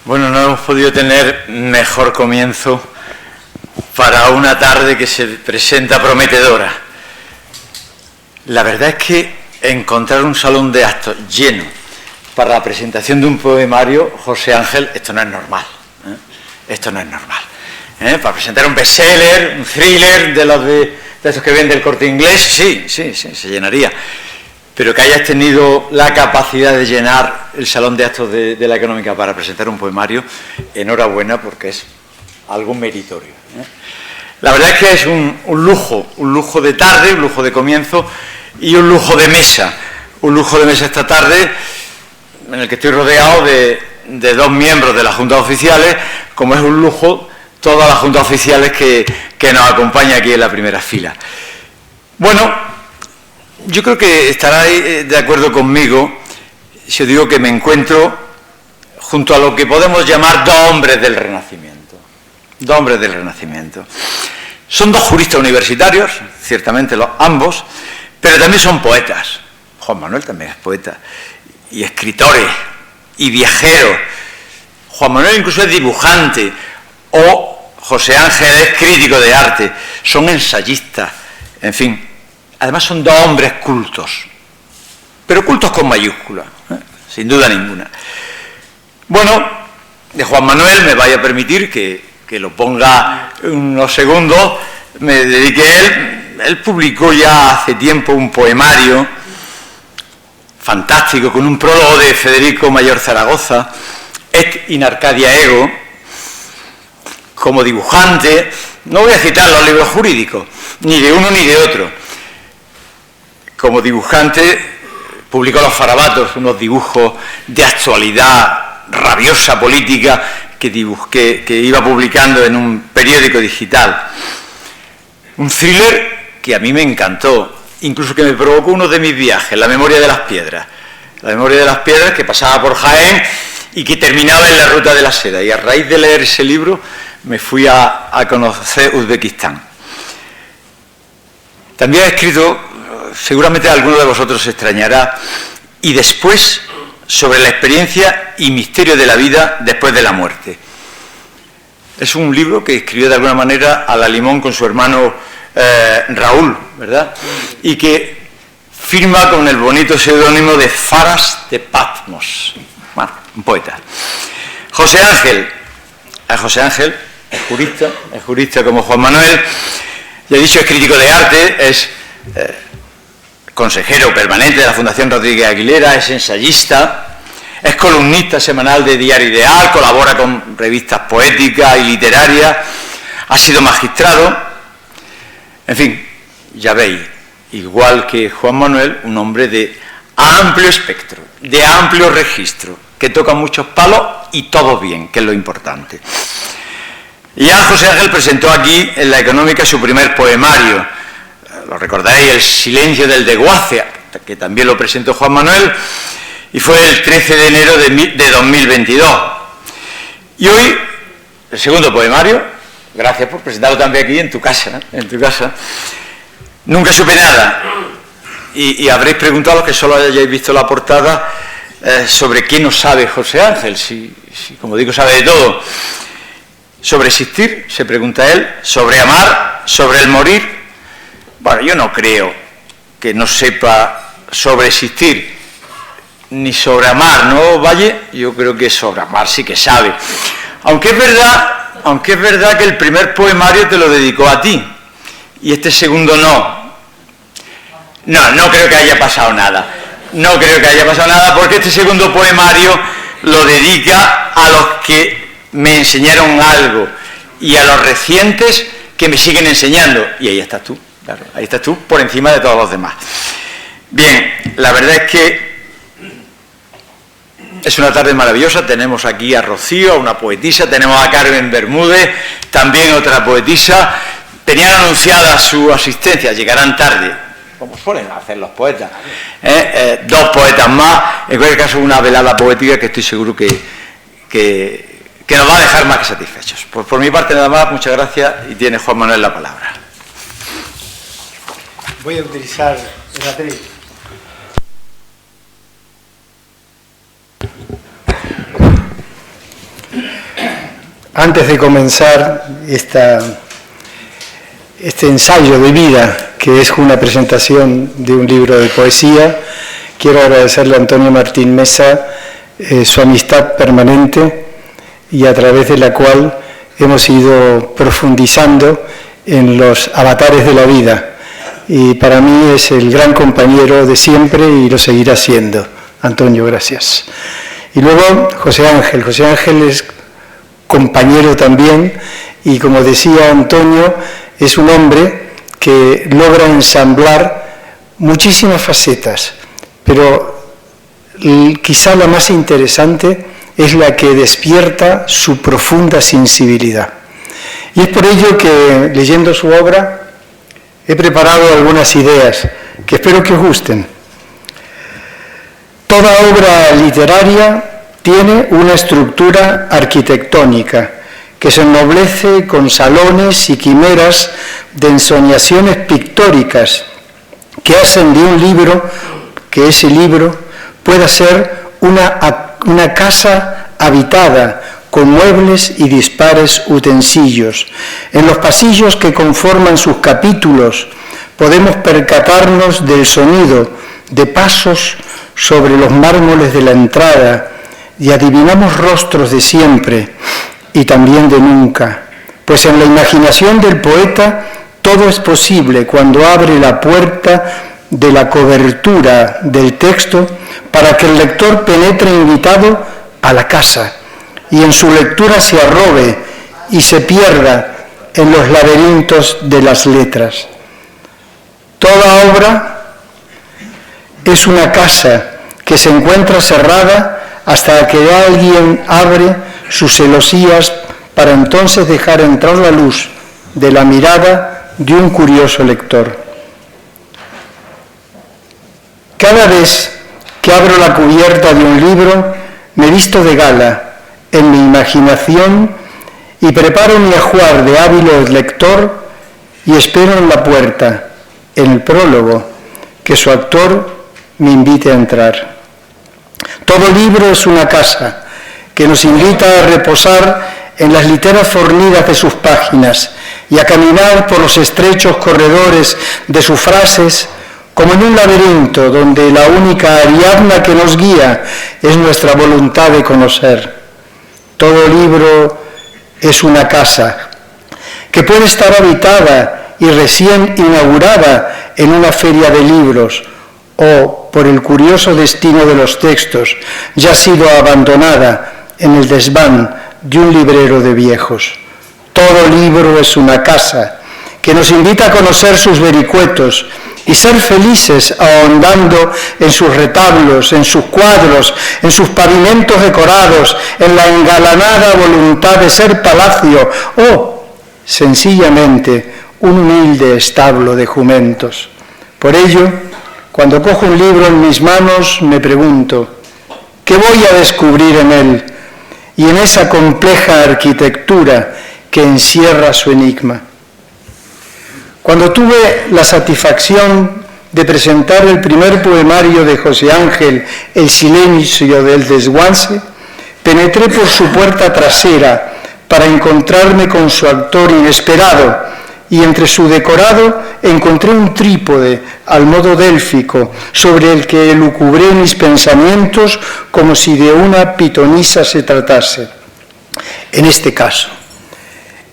Bueno, no hemos podido tener mejor comienzo para una tarde que se presenta prometedora. La verdad es que encontrar un salón de actos lleno para la presentación de un poemario, José Ángel, esto no es normal. Esto no es normal. Para presentar un bestseller, un thriller de esos que vende el Corte Inglés, sí, se llenaría. Pero que hayas tenido la capacidad de llenar el salón de actos de la Económica para presentar un poemario, enhorabuena, porque es algo meritorio. La verdad es que es un lujo de tarde, un lujo de comienzo y un lujo de mesa. Un lujo de mesa esta tarde en el que estoy rodeado de dos miembros de las juntas oficiales, como es un lujo todas las juntas oficiales que nos acompañan aquí en la primera fila. Bueno, yo creo que estaréis de acuerdo conmigo si os digo que me encuentro junto a lo que podemos llamar dos hombres del Renacimiento. Dos hombres del Renacimiento. Son dos juristas universitarios, ciertamente ambos, pero también son poetas. Juan Manuel también es poeta, y escritores, y viajeros. Juan Manuel incluso es dibujante, o José Ángel es crítico de arte, son ensayistas, en fin. Además son dos hombres cultos, pero cultos con mayúsculas, sin duda ninguna. Bueno, de Juan Manuel me vaya a permitir que lo ponga unos segundos, me dedique a él. Él publicó ya hace tiempo un poemario fantástico con un prólogo de Federico Mayor Zaragoza, Et in Arcadia Ego. Como dibujante, no voy a citar los libros jurídicos, ni de uno ni de otro. Como dibujante, publicó Los Farabatos, unos dibujos de actualidad rabiosa política que iba publicando en un periódico digital. Un thriller que a mí me encantó, incluso que me provocó uno de mis viajes, La Memoria de las Piedras. La Memoria de las Piedras, que pasaba por Jaén y que terminaba en la Ruta de la Seda. Y a raíz de leer ese libro me fui a conocer Uzbekistán. También ha escrito, seguramente alguno de vosotros se extrañará, y después sobre la experiencia y misterio de la vida después de la muerte. Es un libro que escribió de alguna manera a la limón con su hermano Raúl, ¿verdad? Y que firma con el bonito seudónimo de Faras de Patmos. Bueno, un poeta. José Ángel es jurista como Juan Manuel, ya he dicho, es crítico de arte, es consejero permanente de la Fundación Rodríguez Aguilera, es ensayista, es columnista semanal de Diario Ideal, colabora con revistas poéticas y literarias, ha sido magistrado, en fin, ya veis, igual que Juan Manuel, un hombre de amplio espectro, de amplio registro, que toca muchos palos y todo bien, que es lo importante. Ya José Ángel presentó aquí en la Económica su primer poemario, lo recordaréis, El silencio del desguace, que también lo presentó Juan Manuel, y fue el 13 de enero de 2022. Y hoy, el segundo poemario, gracias por presentarlo también aquí en tu casa, Nunca supe nada. Y habréis preguntado, a los que solo hayáis visto la portada, sobre qué no sabe José Ángel, si como digo, sabe de todo. Sobre existir, se pregunta él, sobre amar, sobre el morir. Bueno, yo no creo que no sepa sobre existir ni sobre amar, ¿no, Valle? Yo creo que sobre amar sí que sabe. Aunque es verdad que el primer poemario te lo dedicó a ti y este segundo no. No creo que haya pasado nada. No creo que haya pasado nada porque este segundo poemario lo dedica a los que me enseñaron algo y a los recientes que me siguen enseñando. Y ahí estás tú. Claro, ahí estás tú por encima de todos los demás. Bien, la verdad es que es una tarde maravillosa. Tenemos aquí a Rocío, a una poetisa, tenemos a Carmen Bermúdez, también otra poetisa. Tenían anunciada su asistencia, llegarán tarde, como suelen hacer los poetas. Dos poetas más, en cualquier caso una velada poética que estoy seguro que nos va a dejar más que satisfechos. Pues por mi parte nada más, muchas gracias y tiene Juan Manuel la palabra. Voy a utilizar el atril. Antes de comenzar este ensayo de vida, que es una presentación de un libro de poesía, quiero agradecerle a Antonio Martín Mesa su amistad permanente y a través de la cual hemos ido profundizando en los avatares de la vida. Y para mí es el gran compañero de siempre y lo seguirá siendo. Antonio, gracias. Y luego José Ángel. José Ángel es compañero también y, como decía Antonio, es un hombre que logra ensamblar muchísimas facetas, pero quizá la más interesante es la que despierta su profunda sensibilidad. Y es por ello que, leyendo su obra, he preparado algunas ideas que espero que os gusten. Toda obra literaria tiene una estructura arquitectónica que se ennoblece con salones y quimeras de ensoñaciones pictóricas que hacen de un libro, que ese libro pueda ser una casa habitada con muebles y dispares utensilios. En los pasillos que conforman sus capítulos podemos percatarnos del sonido de pasos sobre los mármoles de la entrada y adivinamos rostros de siempre y también de nunca, pues en la imaginación del poeta todo es posible cuando abre la puerta de la cobertura del texto para que el lector penetre invitado a la casa y en su lectura se arrobe y se pierda en los laberintos de las letras. Toda obra es una casa que se encuentra cerrada hasta que alguien abre sus celosías para entonces dejar entrar la luz de la mirada de un curioso lector. Cada vez que abro la cubierta de un libro, me visto de gala en mi imaginación y preparo mi ajuar de hábil lector y espero en la puerta, en el prólogo, que su autor me invite a entrar. Todo libro es una casa que nos invita a reposar en las literas fornidas de sus páginas y a caminar por los estrechos corredores de sus frases como en un laberinto donde la única Ariadna que nos guía es nuestra voluntad de conocer. Todo libro es una casa que puede estar habitada y recién inaugurada en una feria de libros o, por el curioso destino de los textos, ya ha sido abandonada en el desván de un librero de viejos. Todo libro es una casa que nos invita a conocer sus vericuetos y ser felices ahondando en sus retablos, en sus cuadros, en sus pavimentos decorados, en la engalanada voluntad de ser palacio o, sencillamente, un humilde establo de jumentos. Por ello, cuando cojo un libro en mis manos, me pregunto, ¿qué voy a descubrir en él y en esa compleja arquitectura que encierra su enigma? Cuando tuve la satisfacción de presentar el primer poemario de José Ángel, El silencio del desguace, penetré por su puerta trasera para encontrarme con su autor inesperado, y entre su decorado encontré un trípode al modo délfico, sobre el que elucubré mis pensamientos como si de una pitonisa se tratase. En este caso,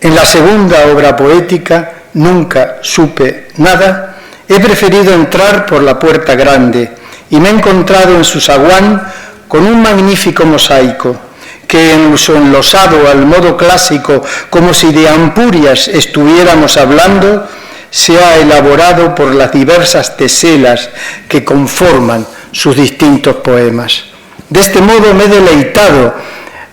en la segunda obra poética, Nunca supe nada, he preferido entrar por la puerta grande y me he encontrado en su zaguán con un magnífico mosaico que, en su enlosado al modo clásico, como si de Ampurias estuviéramos hablando, se ha elaborado por las diversas teselas que conforman sus distintos poemas. De este modo me he deleitado,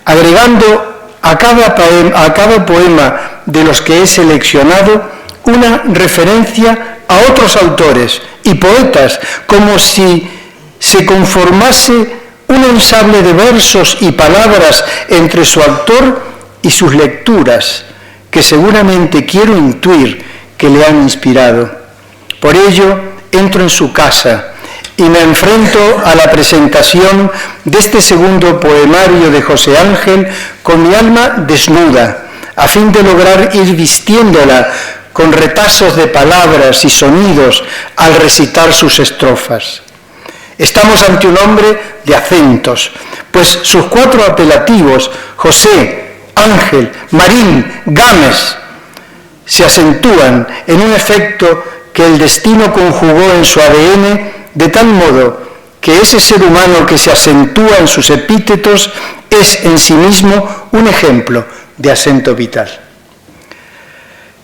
agregando a cada poema de los que he seleccionado una referencia a otros autores y poetas, como si se conformase un ensamble de versos y palabras entre su autor y sus lecturas, que seguramente quiero intuir que le han inspirado. Por ello, entro en su casa y me enfrento a la presentación de este segundo poemario de José Ángel con mi alma desnuda, a fin de lograr ir vistiéndola con retazos de palabras y sonidos al recitar sus estrofas. Estamos ante un hombre de acentos, pues sus 4 apelativos, José, Ángel, Marín, Gámez, se acentúan en un efecto que el destino conjugó en su ADN de tal modo que ese ser humano que se acentúa en sus epítetos es en sí mismo un ejemplo de acento vital.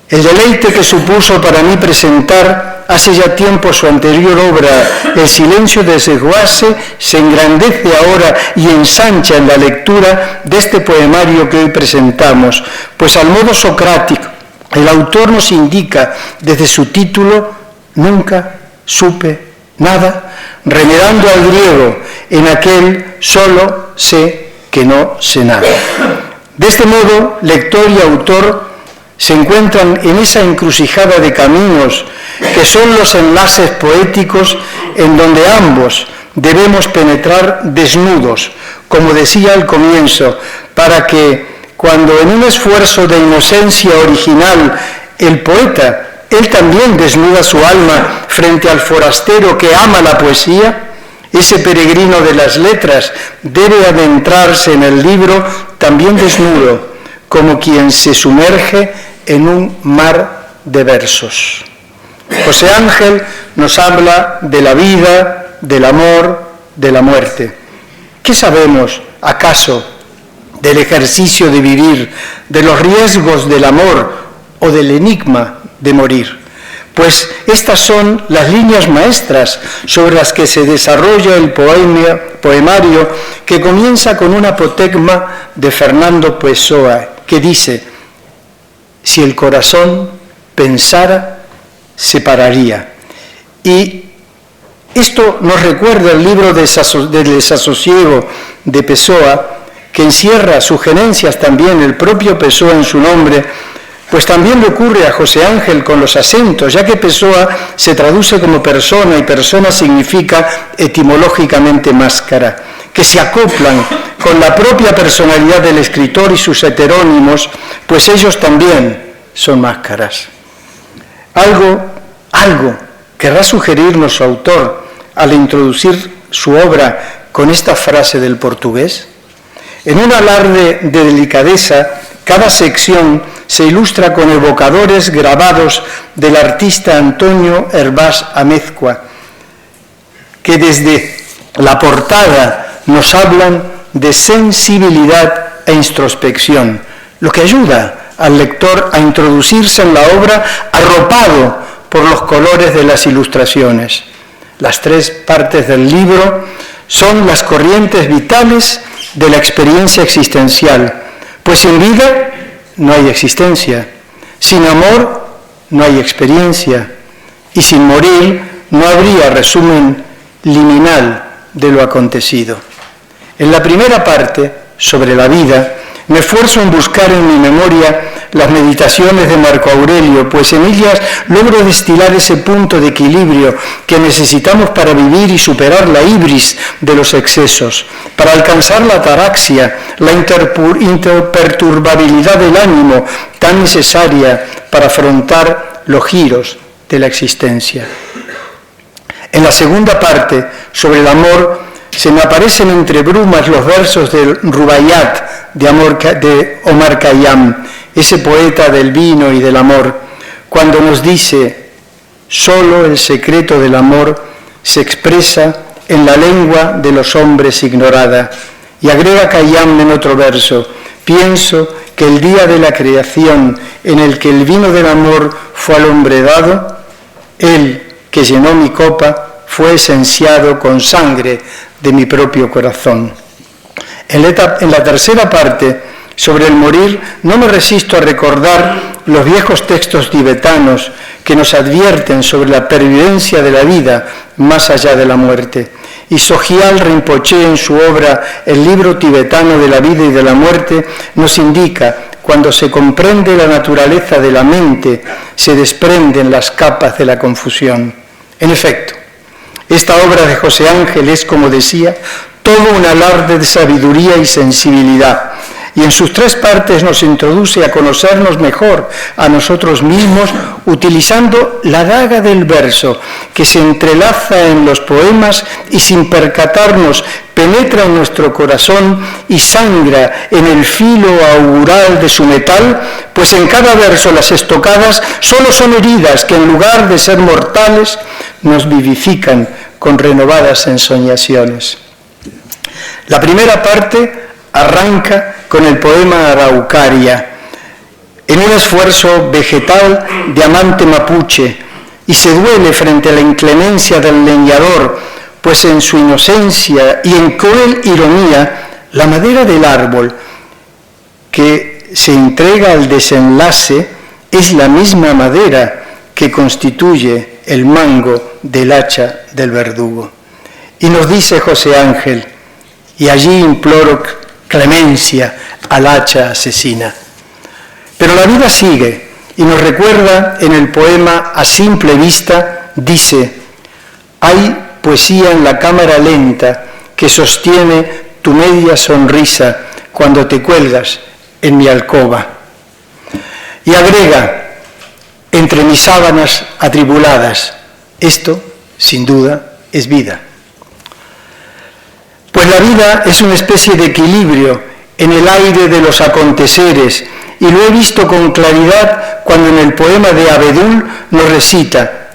El deleite que supuso para mí presentar hace ya tiempo su anterior obra, El silencio de desguace, se engrandece ahora y ensancha en la lectura de este poemario que hoy presentamos, pues al modo socrático, el autor nos indica desde su título, nunca supe nada, remedando al griego en aquel solo sé que no sé nada. De este modo, lector y autor se encuentran en esa encrucijada de caminos que son los enlaces poéticos en donde ambos debemos penetrar desnudos, como decía al comienzo, para que cuando en un esfuerzo de inocencia original el poeta, él también desnuda su alma frente al forastero que ama la poesía, ese peregrino de las letras debe adentrarse en el libro también desnudo, como quien se sumerge en un mar de versos. José Ángel nos habla de la vida, del amor, de la muerte. ¿Qué sabemos, acaso, del ejercicio de vivir, de los riesgos del amor o del enigma de morir? Pues estas son las líneas maestras sobre las que se desarrolla el poemario que comienza con un apotegma de Fernando Pessoa que dice: si el corazón pensara, se pararía. Y esto nos recuerda el libro del desasosiego de Pessoa, que encierra sugerencias también el propio Pessoa en su nombre, pues también le ocurre a José Ángel con los acentos, ya que Pessoa se traduce como persona y persona significa etimológicamente máscara, que se acoplan con la propia personalidad del escritor y sus heterónimos, pues ellos también son máscaras. Algo querrá sugerirnos su autor al introducir su obra con esta frase del portugués. En un alarde de delicadeza, cada sección se ilustra con evocadores grabados del artista Antonio Hervás Amezcua, que desde la portada nos hablan de sensibilidad e introspección, lo que ayuda al lector a introducirse en la obra arropado por los colores de las ilustraciones. Las 3 partes del libro son las corrientes vitales de la experiencia existencial, pues sin vida no hay existencia, sin amor no hay experiencia y sin morir no habría resumen liminal de lo acontecido. En la primera parte, sobre la vida, me esfuerzo en buscar en mi memoria las meditaciones de Marco Aurelio, pues en ellas logro destilar ese punto de equilibrio que necesitamos para vivir y superar la ibris de los excesos, para alcanzar la ataraxia, la imperturbabilidad del ánimo tan necesaria para afrontar los giros de la existencia. En la segunda parte, sobre el amor, se me aparecen entre brumas los versos del Rubaiyat de Omar Khayyam, ese poeta del vino y del amor, cuando nos dice: solo el secreto del amor se expresa en la lengua de los hombres ignorada. Y agrega Khayyam en otro verso: pienso que el día de la creación en el que el vino del amor fue al hombre dado, él que llenó mi copa fue esenciado con sangre de mi propio corazón. En la tercera parte, sobre el morir, no me resisto a recordar los viejos textos tibetanos que nos advierten sobre la pervivencia de la vida más allá de la muerte. Y Sogyal Rinpoche, en su obra El libro tibetano de la vida y de la muerte, nos indica: cuando se comprende la naturaleza de la mente, se desprenden las capas de la confusión. En efecto, Esta obra de José Ángel es, como decía, todo un alarde de sabiduría y sensibilidad. Y en sus tres partes nos introduce a conocernos mejor a nosotros mismos utilizando la daga del verso que se entrelaza en los poemas y sin percatarnos penetra en nuestro corazón y sangra en el filo augural de su metal, pues en cada verso las estocadas solo son heridas que en lugar de ser mortales nos vivifican con renovadas ensoñaciones. La primera parte arranca con el poema Araucaria, en un esfuerzo vegetal de amante mapuche, y se duele frente a la inclemencia del leñador, pues en su inocencia y en cruel ironía, la madera del árbol que se entrega al desenlace es la misma madera que constituye el mango del hacha del verdugo. Y nos dice José Ángel, y allí imploro clemencia al hacha asesina. Pero la vida sigue y nos recuerda en el poema A simple vista, dice: hay poesía en la cámara lenta que sostiene tu media sonrisa cuando te cuelgas en mi alcoba. Y agrega, entre mis sábanas atribuladas, esto, sin duda, es vida. Pues la vida es una especie de equilibrio en el aire de los aconteceres, y lo he visto con claridad cuando en el poema de Abedul nos recita: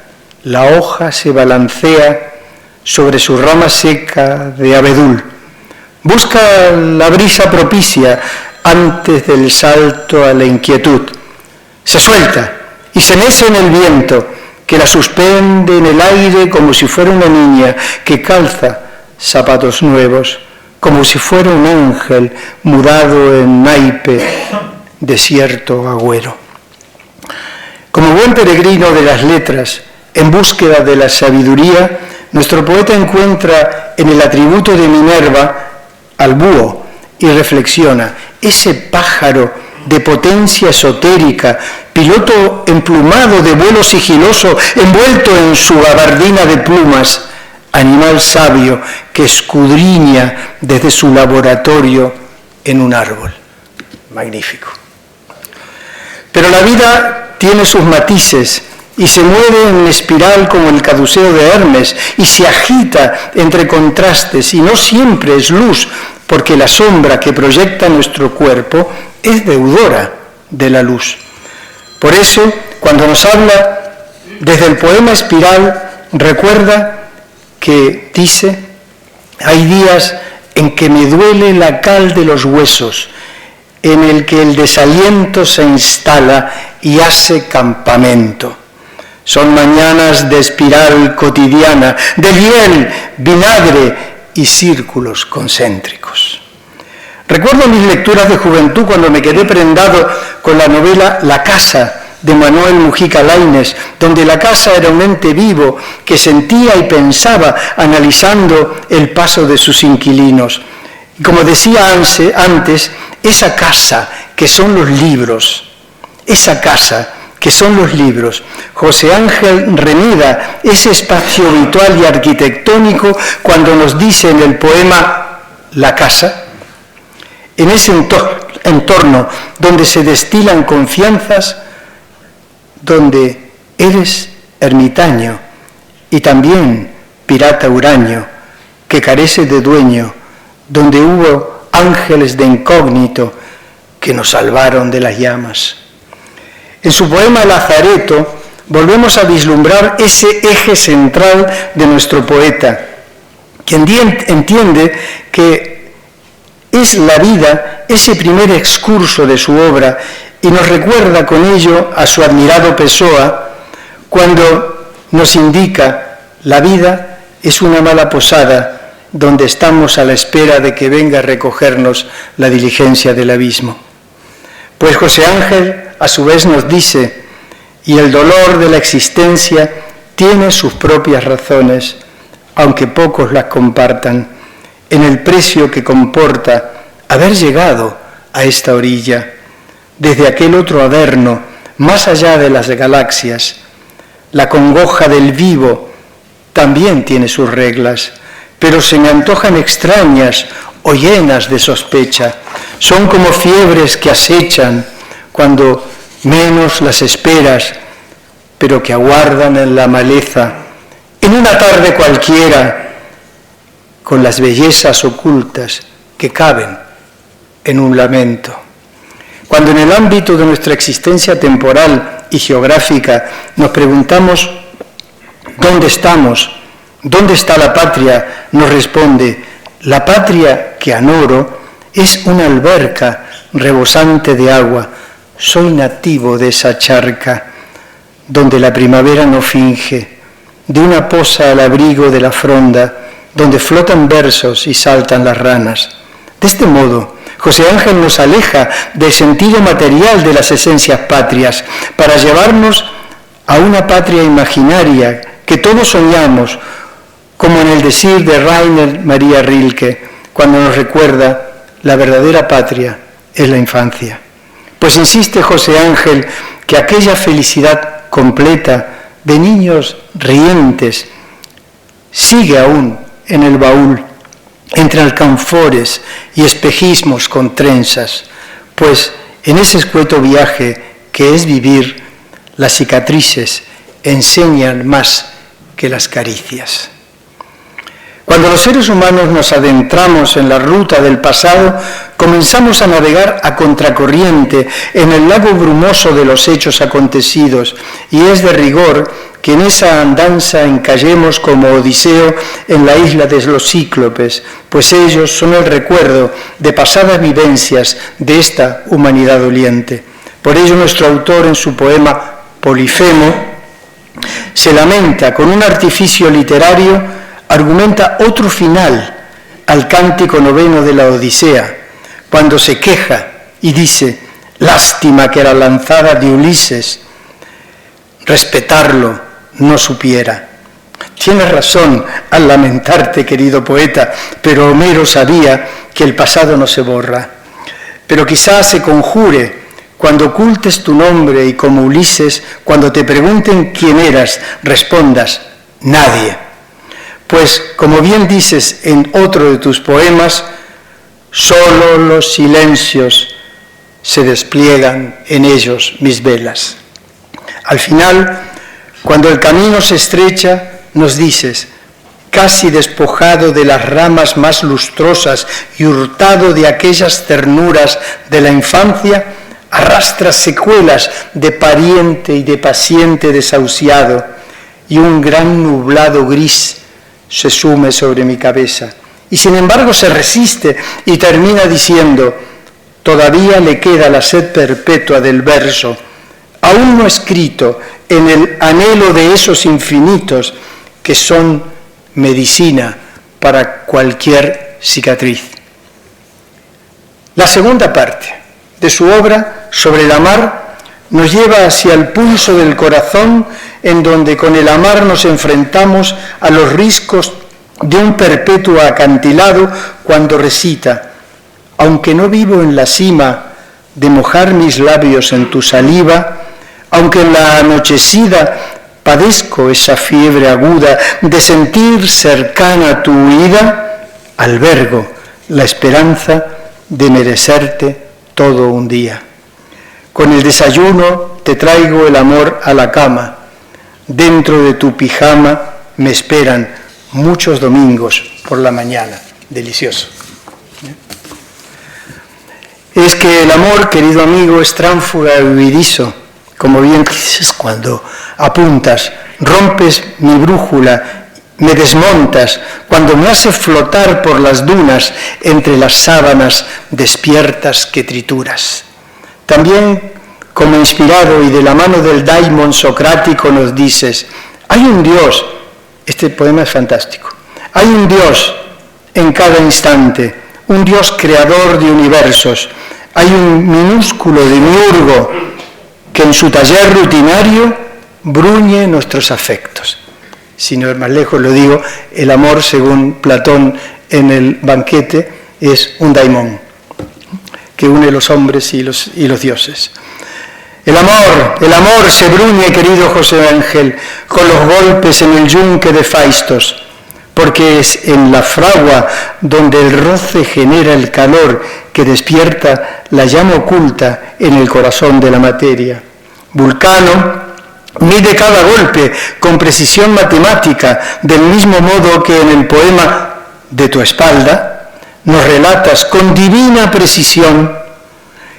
la hoja se balancea sobre su rama seca de abedul. Busca la brisa propicia antes del salto a la inquietud. Se suelta y se mece en el viento, que la suspende en el aire como si fuera una niña que calza zapatos nuevos, como si fuera un ángel mudado en naipe de cierto agüero. Como buen peregrino de las letras, en búsqueda de la sabiduría, nuestro poeta encuentra en el atributo de Minerva al búho y reflexiona: ese pájaro de potencia esotérica, piloto emplumado de vuelo sigiloso, envuelto en su gabardina de plumas, animal sabio que escudriña desde su laboratorio en un árbol. Magnífico. Pero la vida tiene sus matices y se mueve en espiral como el caduceo de Hermes y se agita entre contrastes, y no siempre es luz, porque la sombra que proyecta nuestro cuerpo es deudora de la luz. Por eso, cuando nos habla desde el poema Espiral, recuerda que dice: hay días en que me duele la cal de los huesos, en el que el desaliento se instala y hace campamento. Son mañanas de espiral cotidiana, de hiel, vinagre y círculos concéntricos. Recuerdo mis lecturas de juventud cuando me quedé prendado con la novela La casa de Manuel Mujica Lainez, donde la casa era un ente vivo que sentía y pensaba analizando el paso de sus inquilinos. Y como decía antes, esa casa que son los libros, esa casa que son los libros. José Ángel remeda ese espacio habitual y arquitectónico cuando nos dice en el poema La casa, en ese entorno donde se destilan confianzas, donde eres ermitaño y también pirata huraño, que carece de dueño, donde hubo ángeles de incógnito que nos salvaron de las llamas. En su poema Lazareto volvemos a vislumbrar ese eje central de nuestro poeta, que entiende que es la vida ese primer excurso de su obra, y nos recuerda con ello a su admirado Pessoa cuando nos indica: la vida es una mala posada donde estamos a la espera de que venga a recogernos la diligencia del abismo. Pues José Ángel a su vez nos dice: y el dolor de la existencia tiene sus propias razones, aunque pocos las compartan, en el precio que comporta haber llegado a esta orilla, desde aquel otro averno, más allá de las galaxias, la congoja del vivo también tiene sus reglas, pero se me antojan extrañas o llenas de sospecha. Son como fiebres que acechan cuando menos las esperas, pero que aguardan en la maleza, en una tarde cualquiera, con las bellezas ocultas que caben en un lamento. Cuando en el ámbito de nuestra existencia temporal y geográfica nos preguntamos ¿dónde estamos? ¿Dónde está la patria? Nos responde, la patria que anoro es una alberca rebosante de agua. Soy nativo de esa charca, donde la primavera no finge, de una poza al abrigo de la fronda, donde flotan versos y saltan las ranas. De este modo, José Ángel nos aleja del sentido material de las esencias patrias para llevarnos a una patria imaginaria que todos soñamos, como en el decir de Rainer María Rilke, cuando nos recuerda la verdadera patria es la infancia. Pues insiste José Ángel que aquella felicidad completa de niños rientes sigue aún en el baúl, entre alcanfores y espejismos con trenzas, pues en ese escueto viaje que es vivir, las cicatrices enseñan más que las caricias. Cuando los seres humanos nos adentramos en la ruta del pasado, comenzamos a navegar a contracorriente en el lago brumoso de los hechos acontecidos, y es de rigor que en esa andanza encallemos como Odiseo en la isla de los Cíclopes, pues ellos son el recuerdo de pasadas vivencias de esta humanidad doliente. Por ello nuestro autor en su poema Polifemo se lamenta con un artificio literario, argumenta otro final al cántico noveno de la Odisea, cuando se queja y dice, lástima que la lanzada de Ulises respetarlo no supiera. Tienes razón al lamentarte, querido poeta, pero Homero sabía que el pasado no se borra. Pero quizás se conjure cuando ocultes tu nombre y como Ulises, cuando te pregunten quién eras, respondas, nadie. Pues, como bien dices en otro de tus poemas, solo los silencios se despliegan en ellos mis velas. Al final, cuando el camino se estrecha, nos dices, casi despojado de las ramas más lustrosas y hurtado de aquellas ternuras de la infancia, arrastras secuelas de pariente y de paciente desahuciado, y un gran nublado gris se sume sobre mi cabeza. Y sin embargo se resiste y termina diciendo, todavía le queda la sed perpetua del verso, aún no escrito en el anhelo de esos infinitos que son medicina para cualquier cicatriz. La segunda parte de su obra, Sobre la mar, nos lleva hacia el pulso del corazón, en donde con el amar nos enfrentamos a los riscos de un perpetuo acantilado cuando recita, aunque no vivo en la cima de mojar mis labios en tu saliva, aunque en la anochecida padezco esa fiebre aguda de sentir cercana tu huida, albergo la esperanza de merecerte todo un día. Con el desayuno te traigo el amor a la cama. Dentro de tu pijama me esperan muchos domingos por la mañana. Delicioso. Es que el amor, querido amigo, es tránfuga y huidizo. Como bien dices, cuando apuntas, rompes mi brújula, me desmontas, cuando me hace flotar por las dunas entre las sábanas despiertas que trituras. También, como inspirado y de la mano del daimon socrático nos dices, hay un Dios, este poema es fantástico, hay un Dios en cada instante, un Dios creador de universos, hay un minúsculo demiurgo que en su taller rutinario bruñe nuestros afectos. Si no es más lejos, lo digo, el amor, según Platón en el banquete, es un daimón que une los hombres y los dioses. El amor se bruñe, querido José Ángel, con los golpes en el yunque de Faistos, porque es en la fragua donde el roce genera el calor que despierta la llama oculta en el corazón de la materia. Vulcano mide cada golpe con precisión matemática, del mismo modo que en el poema De tu espalda nos relatas con divina precisión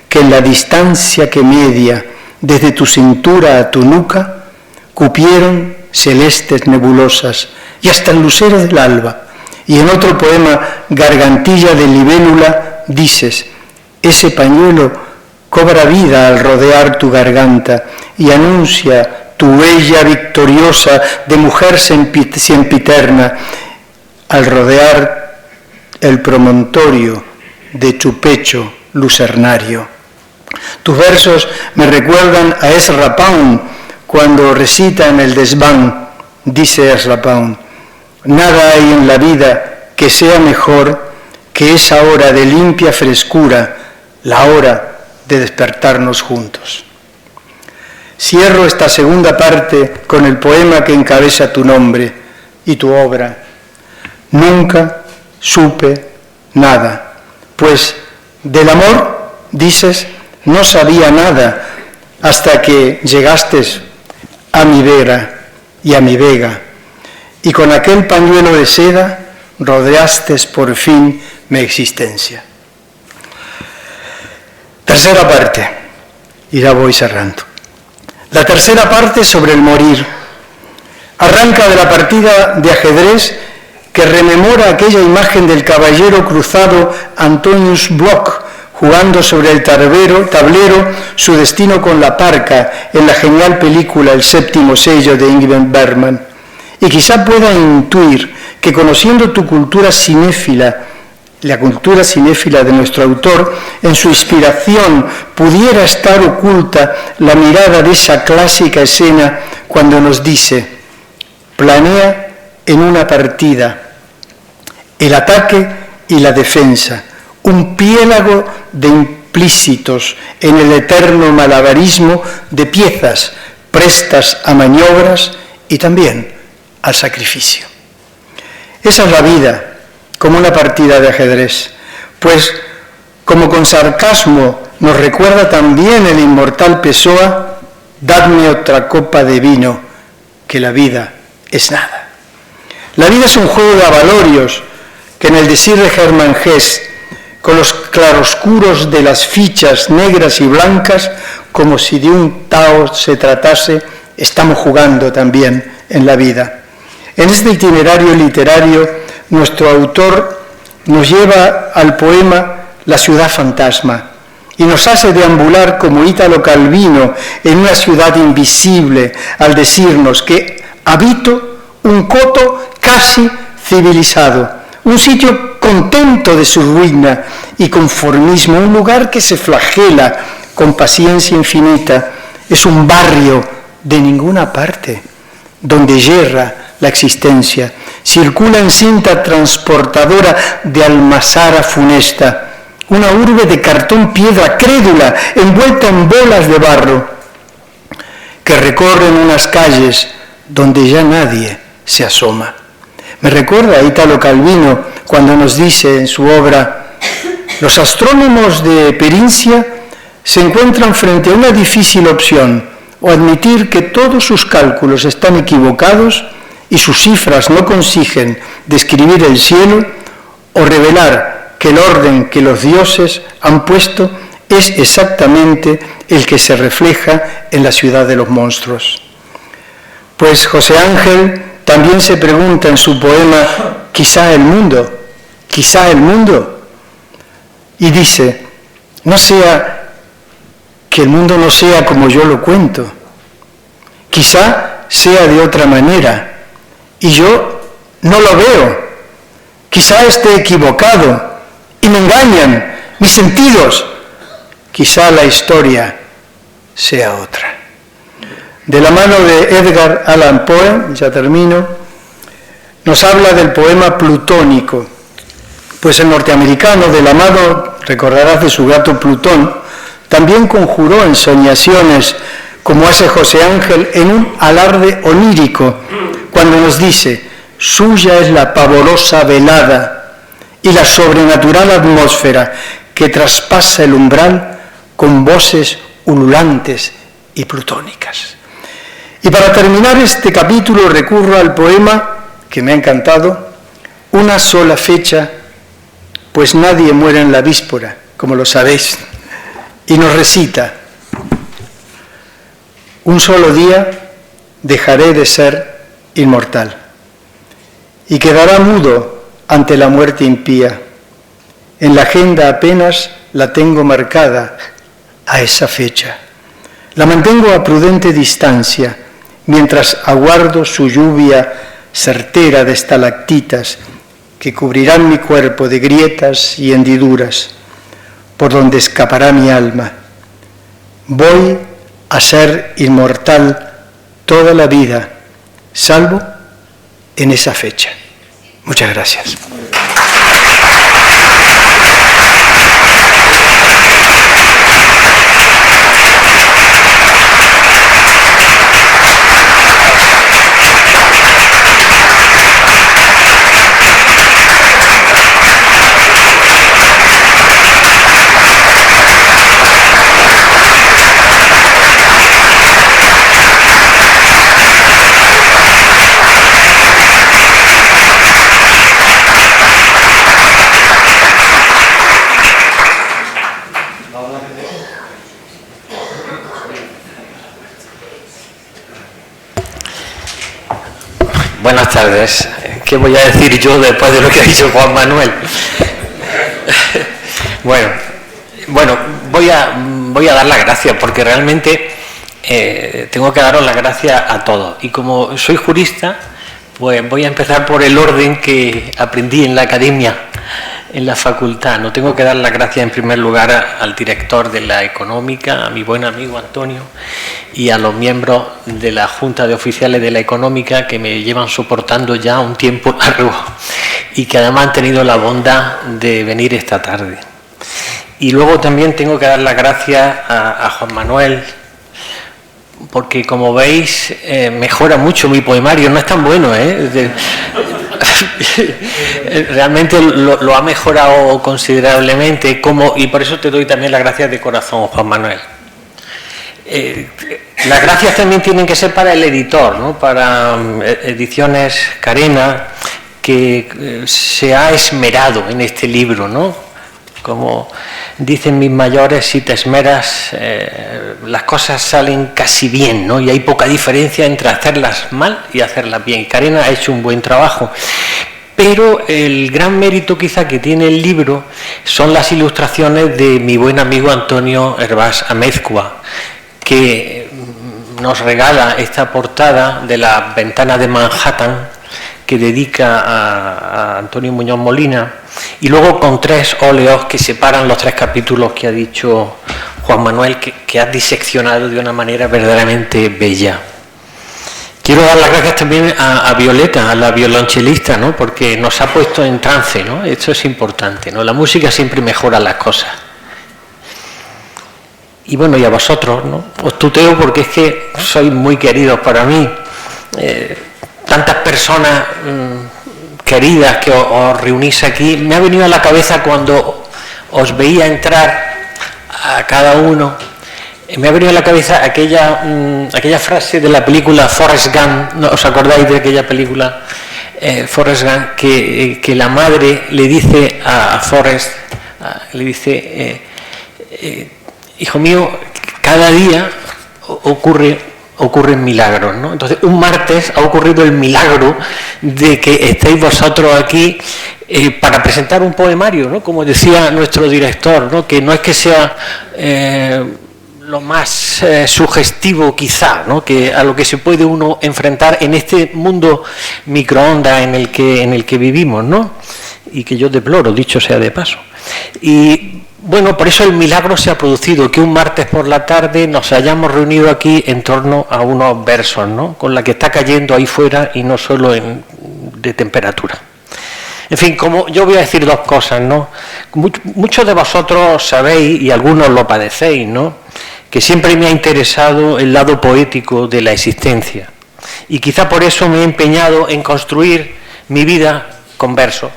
que en la distancia que media desde tu cintura a tu nuca cupieron celestes nebulosas y hasta el lucero del alba. Y en otro poema, Gargantilla de libélula, dices: ese pañuelo cobra vida al rodear tu garganta y anuncia tu huella victoriosa de mujer sempiterna al rodear el promontorio de tu pecho lucernario. Tus versos me recuerdan a Ezra Pound cuando recita en el desván. Dice Ezra Pound: nada hay en la vida que sea mejor que esa hora de limpia frescura, la hora de despertarnos juntos. Cierro esta segunda parte con el poema que encabeza tu nombre y tu obra. Nunca supe nada, pues del amor, dices, no sabía nada hasta que llegaste a mi vera y a mi vega, y con aquel pañuelo de seda rodeaste por fin mi existencia. Tercera parte, y ya voy cerrando. La tercera parte sobre el morir arranca de la partida de ajedrez que rememora aquella imagen del caballero cruzado Antonius Bloch jugando sobre el tablero su destino con la parca en la genial película El séptimo sello de Ingrid Bergman. Y quizá pueda intuir que conociendo tu cultura cinéfila, la cultura cinéfila de nuestro autor, en su inspiración pudiera estar oculta la mirada de esa clásica escena cuando nos dice: planea en una partida el ataque y la defensa, un piélago de implícitos en el eterno malabarismo de piezas prestas a maniobras y también al sacrificio. Esa es la vida, como una partida de ajedrez, pues, como con sarcasmo nos recuerda también el inmortal Pessoa: dadme otra copa de vino, que la vida es nada. La vida es un juego de avalorios que en el decir de Hermann Hesse, con los claroscuros de las fichas negras y blancas, como si de un Tao se tratase, estamos jugando también en la vida. En este itinerario literario, nuestro autor nos lleva al poema La ciudad fantasma y nos hace deambular como Ítalo Calvino en una ciudad invisible al decirnos que habito un coto casi civilizado, un sitio contento de su ruina y conformismo, un lugar que se flagela con paciencia infinita. Es un barrio de ninguna parte, donde yerra la existencia, circula en cinta transportadora de almazara funesta, una urbe de cartón piedra crédula envuelta en bolas de barro, que recorren unas calles donde ya nadie se asoma. Me recuerda a Ítalo Calvino cuando nos dice en su obra: los astrónomos de pericia se encuentran frente a una difícil opción, o admitir que todos sus cálculos están equivocados y sus cifras no consiguen describir el cielo, o revelar que el orden que los dioses han puesto es exactamente el que se refleja en la ciudad de los monstruos. Pues José Ángel también se pregunta en su poema quizá el mundo, y dice: no sea que el mundo no sea como yo lo cuento, quizá sea de otra manera, y yo no lo veo, quizá esté equivocado, y me engañan mis sentidos, quizá la historia sea otra. De la mano de Edgar Allan Poe, ya termino, nos habla del poema plutónico, pues el norteamericano, de la mano, recordarás, de su gato Plutón, también conjuró ensoñaciones, como hace José Ángel en un alarde onírico, cuando nos dice: suya es la pavorosa velada y la sobrenatural atmósfera que traspasa el umbral con voces ululantes y plutónicas. Y para terminar este capítulo recurro al poema que me ha encantado, Una sola fecha, pues nadie muere en la víspora, como lo sabéis, y nos recita: un solo día dejaré de ser inmortal y quedará mudo ante la muerte impía. En la agenda apenas la tengo marcada a esa fecha. La mantengo a prudente distancia mientras aguardo su lluvia certera de estalactitas que cubrirán mi cuerpo de grietas y hendiduras, por donde escapará mi alma. Voy a ser inmortal toda la vida, salvo en esa fecha. Muchas gracias. Buenas tardes. ¿Qué voy a decir yo después de lo que ha dicho Juan Manuel? Bueno, voy a dar las gracias porque realmente tengo que daros las gracias a todos. Y como soy jurista, pues voy a empezar por el orden que aprendí en la academia, en la facultad. No tengo que dar las gracias en primer lugar al director de la Económica, a mi buen amigo Antonio, y a los miembros de la Junta de Oficiales de la Económica, que me llevan soportando ya un tiempo largo y que además han tenido la bondad de venir esta tarde. Y luego también tengo que dar las gracias a Juan Manuel, porque como veis mejora mucho mi poemario. No es tan bueno, realmente lo ha mejorado considerablemente, y por eso te doy también las gracias de corazón, Juan Manuel. Las gracias también tienen que ser para el editor, ¿no? Para Ediciones Carena, que se ha esmerado en este libro, ¿no? Como dicen mis mayores, si te esmeras, las cosas salen casi bien, ¿no? Y hay poca diferencia entre hacerlas mal y hacerlas bien. Carena ha hecho un buen trabajo. Pero el gran mérito quizá que tiene el libro son las ilustraciones de mi buen amigo Antonio Hervás Amezcua, que nos regala esta portada de La Ventana de Manhattan, que dedica a Antonio Muñoz Molina, y luego con 3 óleos que separan los 3 capítulos que ha dicho Juan Manuel, que ha diseccionado de una manera verdaderamente bella. Quiero dar las gracias también a Violeta, a la violonchelista, ¿no? Porque nos ha puesto en trance, ¿no? Esto es importante, ¿no? La música siempre mejora las cosas. Y bueno, y a vosotros, ¿no? Os tuteo porque es que sois muy queridos para mí. Tantas personas queridas que os reunís aquí. Me ha venido a la cabeza cuando os veía entrar a cada uno. Me ha venido a la cabeza aquella frase de la película Forrest Gump. ¿No os acordáis de aquella película Forrest Gump? Que la madre le dice a Forrest, le dice, hijo mío, cada día ocurren milagros, ¿no? Entonces, un martes ha ocurrido el milagro de que estéis vosotros aquí para presentar un poemario, ¿no? Como decía nuestro director, ¿no? Que no es que sea lo más sugestivo quizá, ¿no? Que a lo que se puede uno enfrentar en este mundo microondas en el que vivimos, ¿no? Y que yo deploro, dicho sea de paso. Y bueno, por eso el milagro se ha producido, que un martes por la tarde nos hayamos reunido aquí en torno a unos versos, ¿no? Con la que está cayendo ahí fuera y no solo de temperatura. En fin, como yo voy a decir dos cosas, ¿no? Muchos de vosotros sabéis, y algunos lo padecéis, ¿no?, que siempre me ha interesado el lado poético de la existencia. Y quizá por eso me he empeñado en construir mi vida con versos.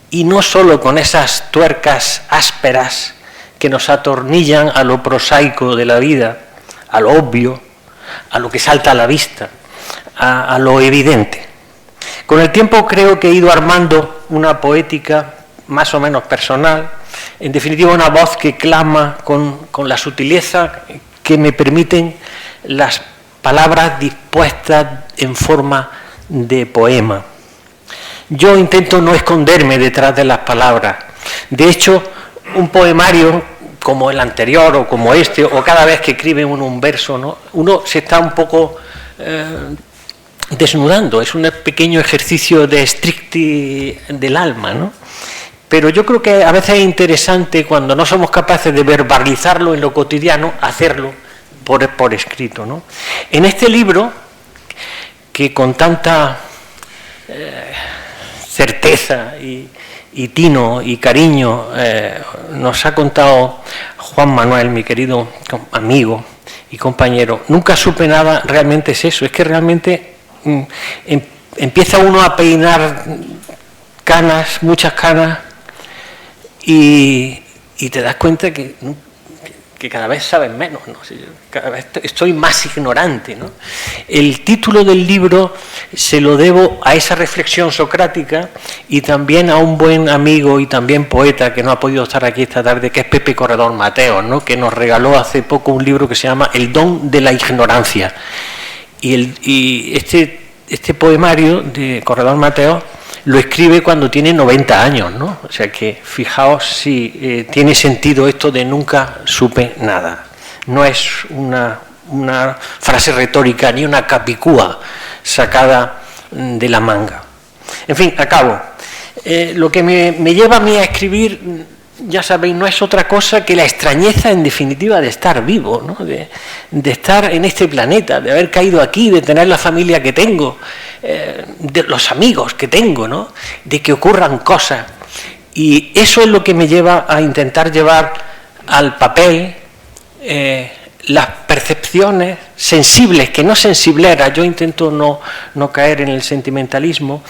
Y no solo con esas tuercas ásperas que nos atornillan a lo prosaico de la vida, a lo obvio, a lo que salta a la vista, a lo evidente. Con el tiempo creo que he ido armando una poética más o menos personal, en definitiva una voz que clama con la sutileza que me permiten las palabras dispuestas en forma de poema. Yo intento no esconderme detrás de las palabras. De hecho, un poemario como el anterior o como este, o cada vez que escribe uno un verso, ¿no?, uno se está un poco desnudando, es un pequeño ejercicio de stricti del alma, ¿no? Pero yo creo que a veces es interesante, cuando no somos capaces de verbalizarlo en lo cotidiano, hacerlo por escrito, ¿no? En este libro, que con tanta certeza y tino y cariño nos ha contado Juan Manuel, mi querido amigo y compañero, nunca supe nada, realmente es eso, es que realmente empieza uno a peinar canas, muchas canas, y te das cuenta que cada vez sabes menos, ¿no? Cada vez estoy más ignorante, ¿no? El título del libro se lo debo a esa reflexión socrática y también a un buen amigo y también poeta que no ha podido estar aquí esta tarde, que es Pepe Corredor Mateos, ¿no?, que nos regaló hace poco un libro que se llama El don de la ignorancia. Y este poemario de Corredor Mateos lo escribe cuando tiene 90 años, ¿no? O sea que fijaos si tiene sentido esto de nunca supe nada. No es una frase retórica ni una capicúa sacada de la manga. En fin, acabo. Lo que me lleva a mí a escribir, ya sabéis, no es otra cosa que la extrañeza, en definitiva, de estar vivo, ¿no?, de estar en este planeta, de haber caído aquí, de tener la familia que tengo, de los amigos que tengo, ¿no?, de que ocurran cosas. Y eso es lo que me lleva a intentar llevar al papel las percepciones sensibles, que no sensibleras, yo intento no caer en el sentimentalismo,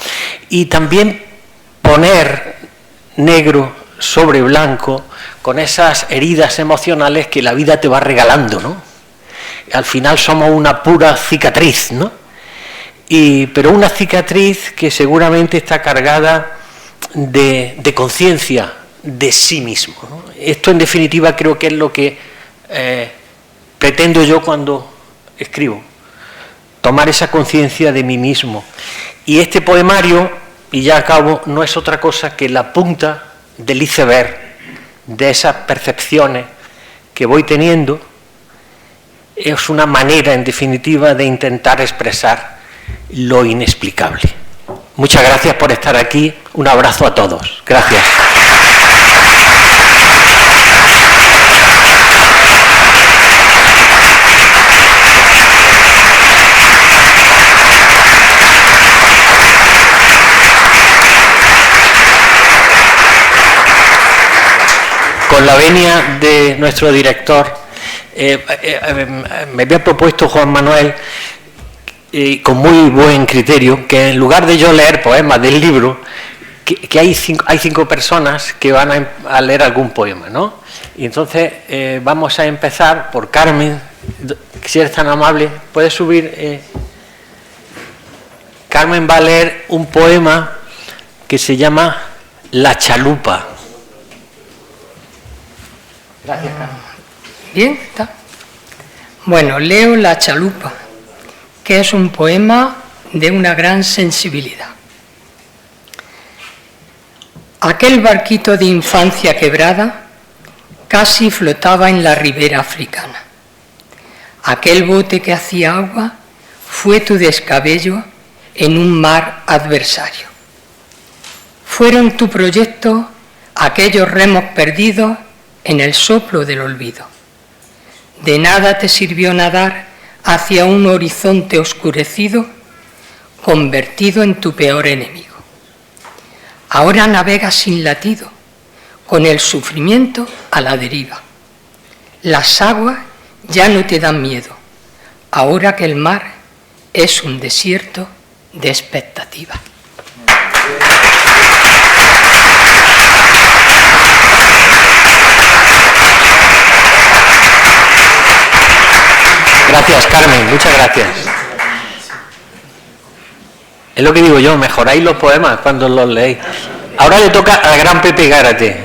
y también poner negro sobre blanco con esas heridas emocionales que la vida te va regalando, ¿no? Al final somos una pura cicatriz, ¿no? Pero una cicatriz que seguramente está cargada de conciencia de sí mismo, ¿no? Esto, en definitiva, creo que es lo que pretendo yo cuando escribo, tomar esa conciencia de mí mismo. Y este poemario, y ya acabo, no es otra cosa que la punta del iceberg de esas percepciones que voy teniendo. Es una manera, en definitiva, de intentar expresar lo inexplicable. Muchas gracias por estar aquí. Un abrazo a todos. Gracias. Con la venia de nuestro director, me había propuesto Juan Manuel, con muy buen criterio, que en lugar de yo leer poemas del libro, que hay cinco personas que van a leer algún poema, ¿no? Y entonces vamos a empezar por Carmen, si eres tan amable, puedes subir. Carmen va a leer un poema que se llama La chalupa. Gracias, Carmen. Bien, está. Bueno, leo La chalupa, que es un poema de una gran sensibilidad. Aquel barquito de infancia quebrada casi flotaba en la ribera africana. Aquel bote que hacía agua fue tu descabello en un mar adversario. Fueron tu proyecto aquellos remos perdidos en el soplo del olvido. De nada te sirvió nadar hacia un horizonte oscurecido, convertido en tu peor enemigo. Ahora navegas sin latido, con el sufrimiento a la deriva. Las aguas ya no te dan miedo, ahora que el mar es un desierto de expectativa. Gracias, Carmen, muchas gracias. Es lo que digo yo, mejoráis los poemas cuando los leéis. Ahora le toca al gran Pepe Gárate.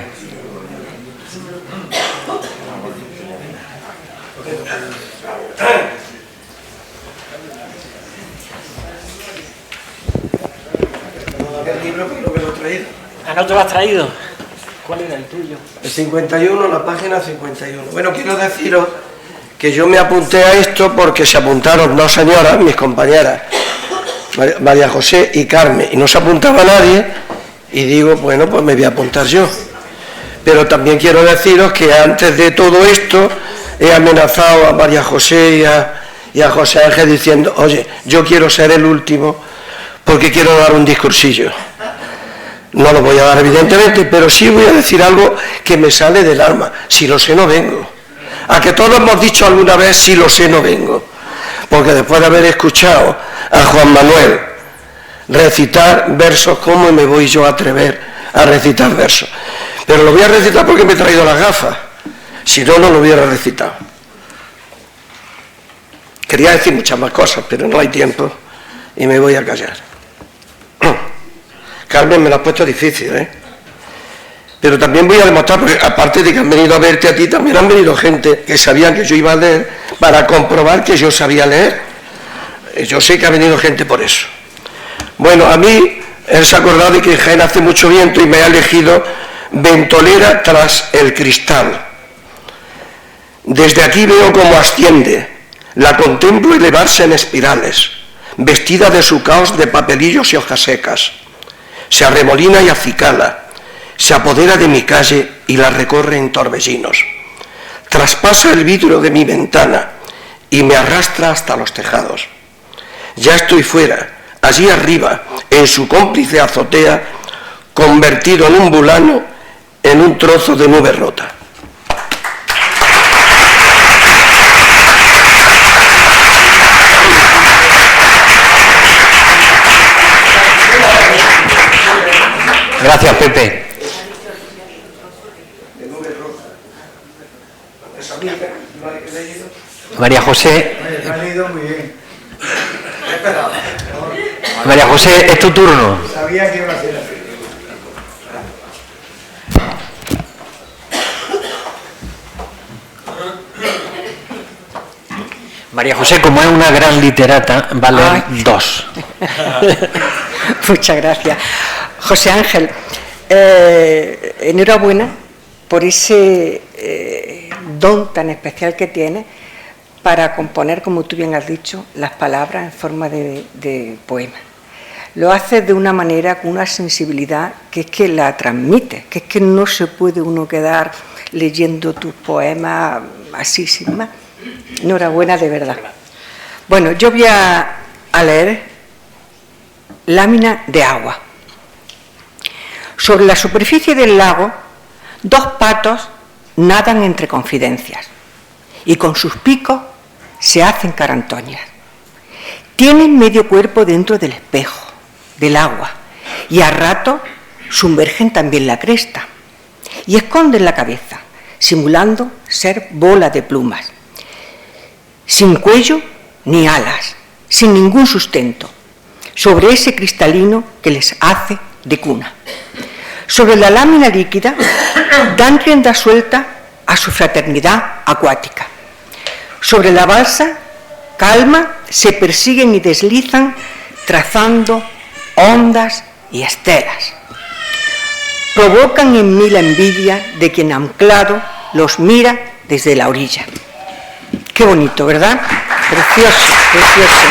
El libro creo que lo he traído. Ah, ¿no te lo has traído? ¿Cuál era el tuyo? El 51, la página 51. Bueno, quiero deciros que yo me apunté a esto porque se apuntaron dos señoras, mis compañeras, María José y Carmen, y no se apuntaba nadie, y digo, bueno, pues me voy a apuntar yo. Pero también quiero deciros que antes de todo esto he amenazado a María José y a José Ángel diciendo, oye, yo quiero ser el último porque quiero dar un discursillo. No lo voy a dar evidentemente, pero sí voy a decir algo que me sale del alma. Si lo sé, no vengo. A que todos hemos dicho alguna vez, si lo sé, no vengo. Porque después de haber escuchado a Juan Manuel recitar versos, ¿cómo me voy yo a atrever a recitar versos? Pero lo voy a recitar porque me he traído las gafas. Si no, no lo hubiera recitado. Quería decir muchas más cosas, pero no hay tiempo y me voy a callar. Carmen, me lo has puesto difícil, ¿eh? Pero también voy a demostrar, porque aparte de que han venido a verte a ti, también han venido gente que sabían que yo iba a leer para comprobar que yo sabía leer. Yo sé que ha venido gente por eso. Bueno, a mí, él se ha acordado de que en Jaén hace mucho viento y me ha elegido Ventolera tras el cristal. Desde aquí veo cómo asciende, la contemplo elevarse en espirales, vestida de su caos de papelillos y hojas secas. Se arremolina y acicala, se apodera de mi calle y la recorre en torbellinos. Traspasa el vidrio de mi ventana y me arrastra hasta los tejados. Ya estoy fuera, allí arriba, en su cómplice azotea, convertido en un bulano, en un trozo de nube rota. Gracias, Pepe. María José. María José, es tu turno. Sabía que iba a ser así. María José, como es una gran literata, va a leer dos. Muchas gracias. José Ángel, enhorabuena por ese don tan especial que tienes para componer, como tú bien has dicho, las palabras en forma de poema. Lo haces de una manera, con una sensibilidad que es que la transmite, que es que no se puede uno quedar leyendo tus poemas así sin más. Enhorabuena, de verdad. Bueno, yo voy a leer Lámina de agua. Sobre la superficie del lago, dos patos nadan entre confidencias y con sus picos se hacen carantoñas. Tienen medio cuerpo dentro del espejo, del agua, y a ratos sumergen también la cresta y esconden la cabeza, simulando ser bola de plumas, sin cuello ni alas, sin ningún sustento, sobre ese cristalino que les hace de cuna. Sobre la lámina líquida dan rienda suelta a su fraternidad acuática. Sobre la balsa, calma, se persiguen y deslizan trazando ondas y estelas. Provocan en mí la envidia de quien anclado los mira desde la orilla. Qué bonito, ¿verdad? Precioso, precioso.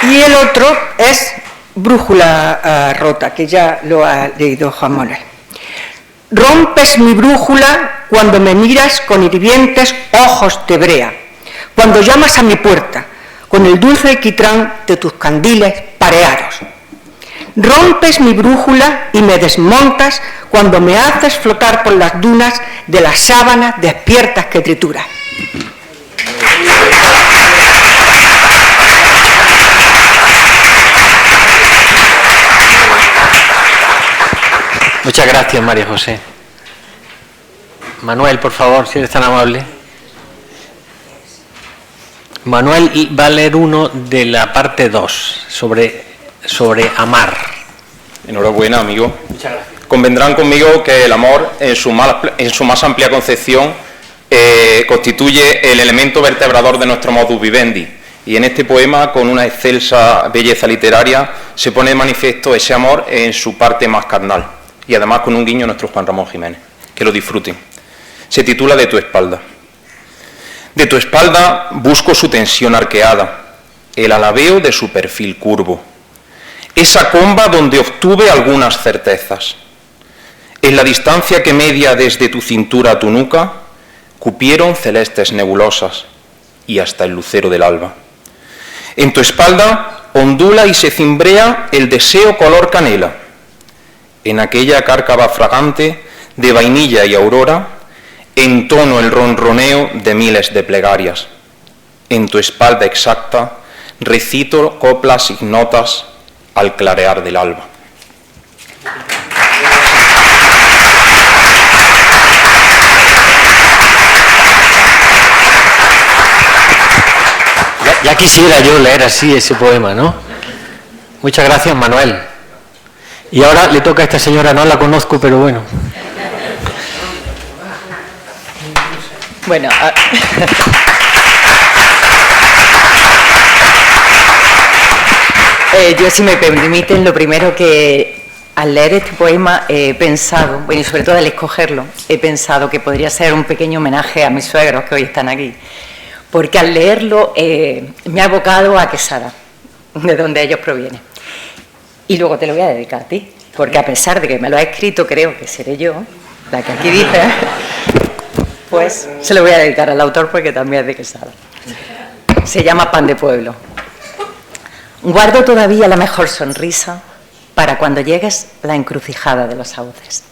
Y el otro es Brújula rota, que ya lo ha leído Juan Manuel. Rompes mi brújula cuando me miras con hirvientes ojos de brea, cuando llamas a mi puerta, con el dulce alquitrán de tus candiles pareados. Rompes mi brújula y me desmontas cuando me haces flotar por las dunas de las sábanas despiertas que trituras. Muchas gracias, María José. Manuel, por favor, si eres tan amable. Manuel va a leer uno de la parte 2, sobre amar. Enhorabuena, amigo. Muchas gracias. Convendrán conmigo que el amor, en su más amplia concepción, constituye el elemento vertebrador de nuestro modus vivendi. Y en este poema, con una excelsa belleza literaria, se pone de manifiesto ese amor en su parte más carnal. Y además con un guiño a nuestro Juan Ramón Jiménez. Que lo disfruten. Se titula De tu espalda. De tu espalda busco su tensión arqueada, el alabeo de su perfil curvo, esa comba donde obtuve algunas certezas. En la distancia que media desde tu cintura a tu nuca, cupieron celestes nebulosas y hasta el lucero del alba. En tu espalda ondula y se cimbrea el deseo color canela. En aquella cárcava fragante de vainilla y aurora, entono el ronroneo de miles de plegarias. En tu espalda exacta recito coplas ignotas al clarear del alba. Ya quisiera yo leer así ese poema, ¿no? Muchas gracias, Manuel. Y ahora le toca a esta señora, no la conozco, pero bueno. Bueno, yo, si me permiten, lo primero que al leer este poema he pensado, bueno, y sobre todo al escogerlo, he pensado que podría ser un pequeño homenaje a mis suegros que hoy están aquí, porque al leerlo me ha evocado a Quesada, de donde ellos provienen. Y luego te lo voy a dedicar a ti, porque a pesar de que me lo ha escrito, creo que seré yo, la que aquí dice, pues se lo voy a dedicar al autor porque también es de Quesada. Se llama Pan de Pueblo. Guardo todavía la mejor sonrisa para cuando llegues a la encrucijada de los sauces.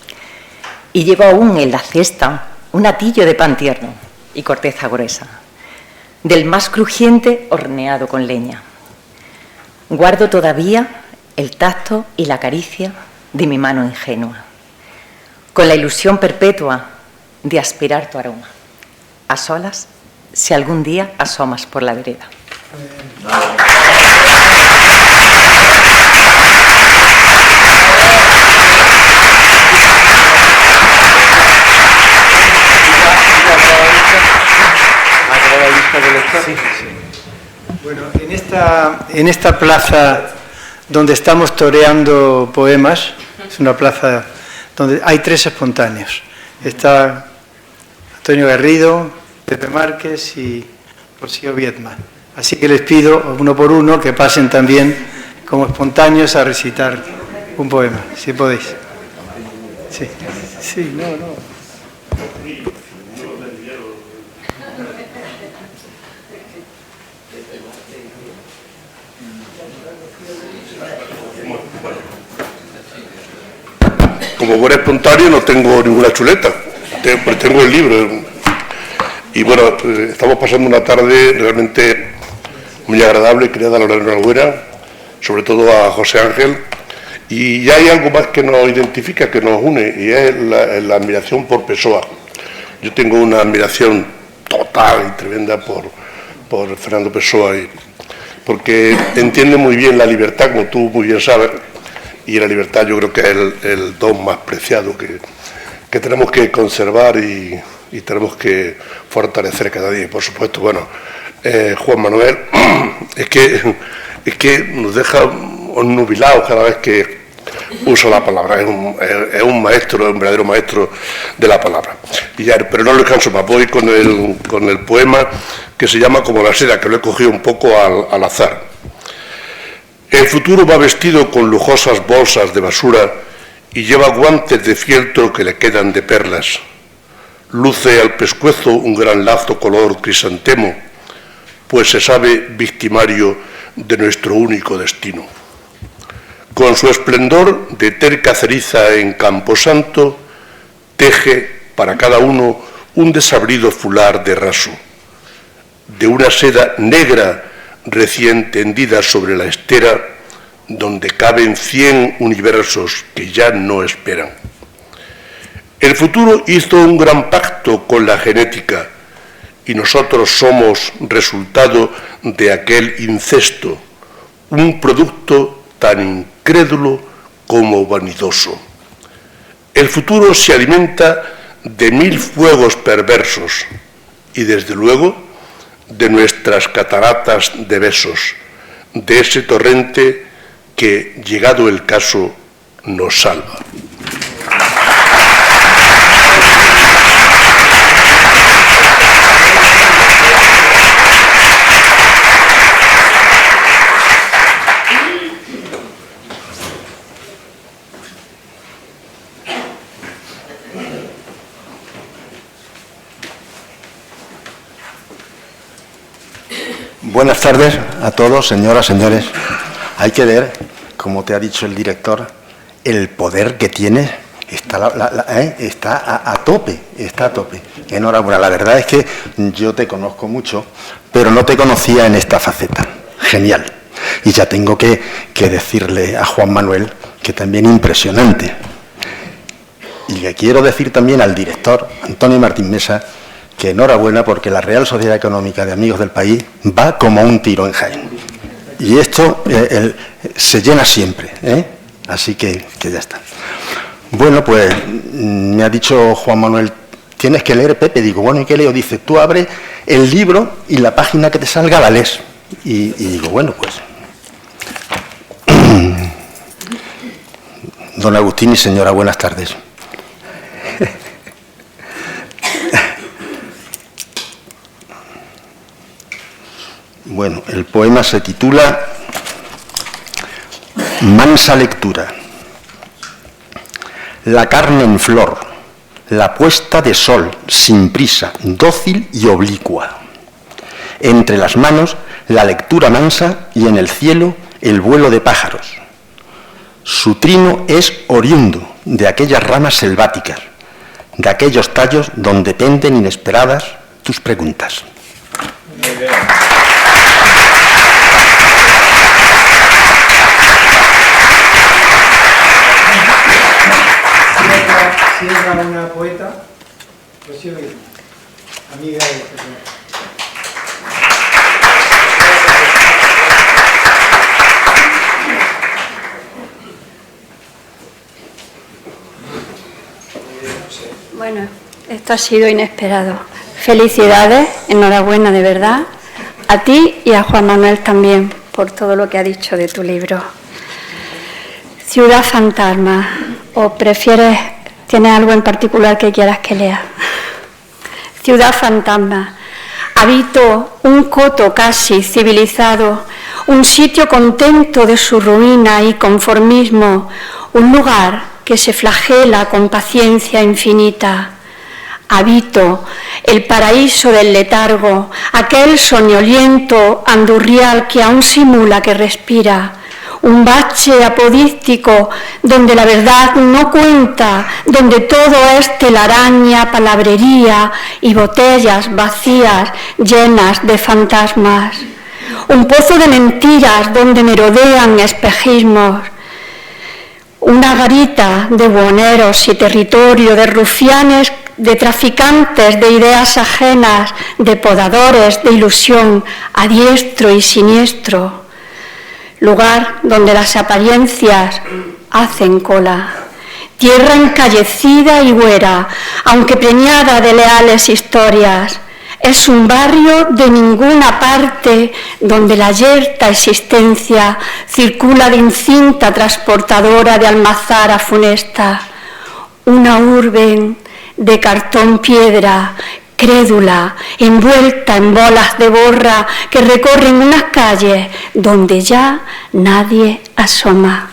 Y llevo aún en la cesta un atillo de pan tierno y corteza gruesa, del más crujiente horneado con leña. Guardo todavía el tacto y la caricia de mi mano ingenua, con la ilusión perpetua de aspirar tu aroma, a solas, si algún día asomas por la vereda. Bueno, en esta plaza donde estamos toreando poemas, es una plaza donde hay 3 espontáneos. Está Antonio Garrido, Pepe Márquez y Rocío Viedma. Así que les pido, uno por uno, que pasen también como espontáneos a recitar un poema, si podéis. Sí, sí, no. Como buen espontáneo no tengo ninguna chuleta, pues tengo el libro. Y bueno, estamos pasando una tarde realmente muy agradable. Quería dar la enhorabuena, sobre todo a José Ángel. Y ya hay algo más que nos identifica, que nos une, y es la admiración por Pessoa. Yo tengo una admiración total y tremenda por Fernando Pessoa, porque entiende muy bien la libertad, como tú muy bien sabes. Y la libertad yo creo que es el don más preciado que tenemos que conservar y tenemos que fortalecer cada día. Y por supuesto, bueno, Juan Manuel es que nos deja nubilados cada vez que usa la palabra. Es un maestro, es un verdadero maestro de la palabra. Pero no lo descanso más, voy con el poema que se llama Como la seda, que lo he cogido un poco al azar. El futuro va vestido con lujosas bolsas de basura y lleva guantes de fieltro que le quedan de perlas. Luce al pescuezo un gran lazo color crisantemo. pues se sabe victimario de nuestro único destino. Con su esplendor de terca ceriza en camposanto, teje para cada uno un desabrido fular de raso, de una seda negra recién tendida sobre la estera, donde caben 100 universos que ya no esperan. El futuro hizo un gran pacto con la genética y nosotros somos resultado de aquel incesto, un producto tan incrédulo como vanidoso. El futuro se alimenta de 1000 fuegos perversos y, desde luego, de nuestras cataratas de besos, de ese torrente que, llegado el caso, nos salva. Buenas tardes a todos, señoras, señores. Hay que ver, como te ha dicho el director, el poder que tiene. Está a tope, está a tope. Enhorabuena. La verdad es que yo te conozco mucho, pero no te conocía en esta faceta. Genial. Y ya tengo que decirle a Juan Manuel que también impresionante. Y le quiero decir también al director, Antonio Martín Mesa, que enhorabuena, porque la Real Sociedad Económica de Amigos del País va como un tiro en Jaén. Y esto se llena siempre, ¿eh? Así que ya está. Bueno, pues me ha dicho Juan Manuel, tienes que leer, Pepe. Digo, bueno, ¿y qué leo? Dice, tú abre el libro y la página que te salga la lees. Y digo, bueno, pues... Don Agustín y señora, buenas tardes. Bueno, el poema se titula Mansa lectura. La carne en flor, la puesta de sol, sin prisa, dócil y oblicua. Entre las manos, la lectura mansa y en el cielo, el vuelo de pájaros. Su trino es oriundo de aquellas ramas selváticas, de aquellos tallos donde penden inesperadas tus preguntas. Si entra una poeta, pues yo, amiga de Jesús. Bueno, esto ha sido inesperado. Felicidades, enhorabuena de verdad, a ti y a Juan Manuel también por todo lo que ha dicho de tu libro. Ciudad fantasma, ¿o prefieres, tienes algo en particular que quieras que lea? Ciudad fantasma, habito un coto casi civilizado, un sitio contento de su ruina y conformismo, un lugar que se flagela con paciencia infinita. Habito el paraíso del letargo, aquel soñoliento andurrial que aún simula que respira, un bache apodíctico donde la verdad no cuenta, donde todo es telaraña, palabrería y botellas vacías llenas de fantasmas. Un pozo de mentiras donde merodean espejismos. Una garita de buhoneros y territorio, de rufianes, de traficantes de ideas ajenas, de podadores de ilusión a diestro y siniestro. Lugar donde las apariencias hacen cola. Tierra encallecida y huera, aunque preñada de leales historias. Es un barrio de ninguna parte donde la yerta existencia circula de incinta transportadora de almazara funesta. Una urbe de cartón piedra, crédula, envuelta en bolas de borra que recorren unas calles donde ya nadie asoma.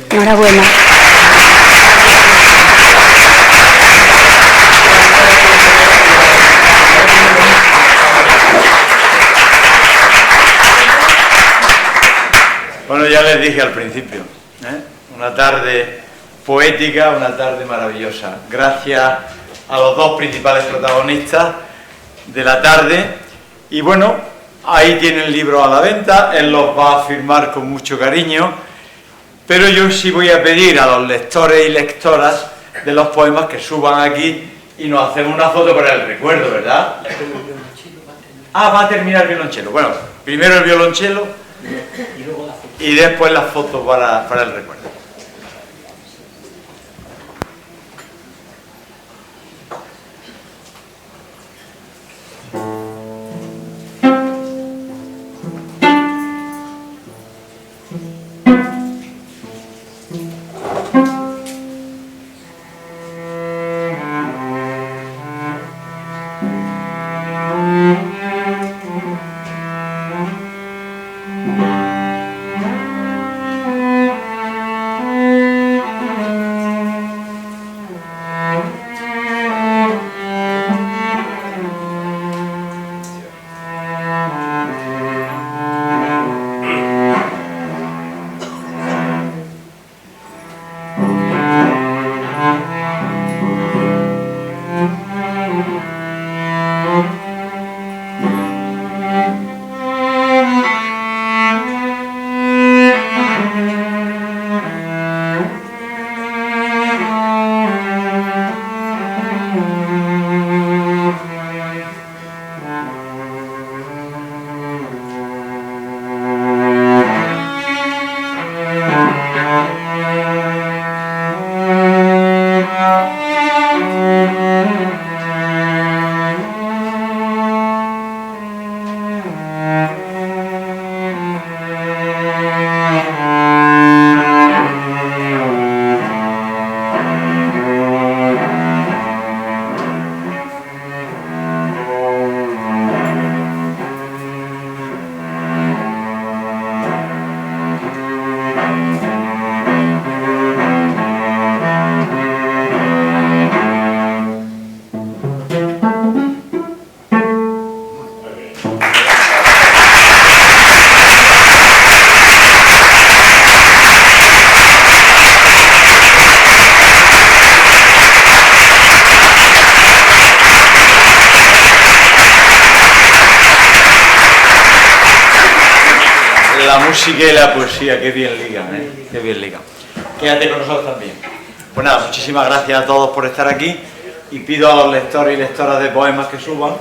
Enhorabuena. ya les dije al principio, una tarde poética, una tarde maravillosa. Gracias a los dos principales protagonistas de la tarde. Y bueno, ahí tiene el libro a la venta, él los va a firmar con mucho cariño, pero yo sí voy a pedir a los lectores y lectoras de los poemas que suban aquí y nos hacemos una foto para el recuerdo, ¿verdad? Ah, va a terminar el violonchelo. Bueno, primero el violonchelo y después la foto para el recuerdo. La música y la poesía, qué bien ligan, qué bien ligan. Quédate con nosotros también. Pues nada, muchísimas gracias a todos por estar aquí y pido a los lectores y lectoras de poemas que suban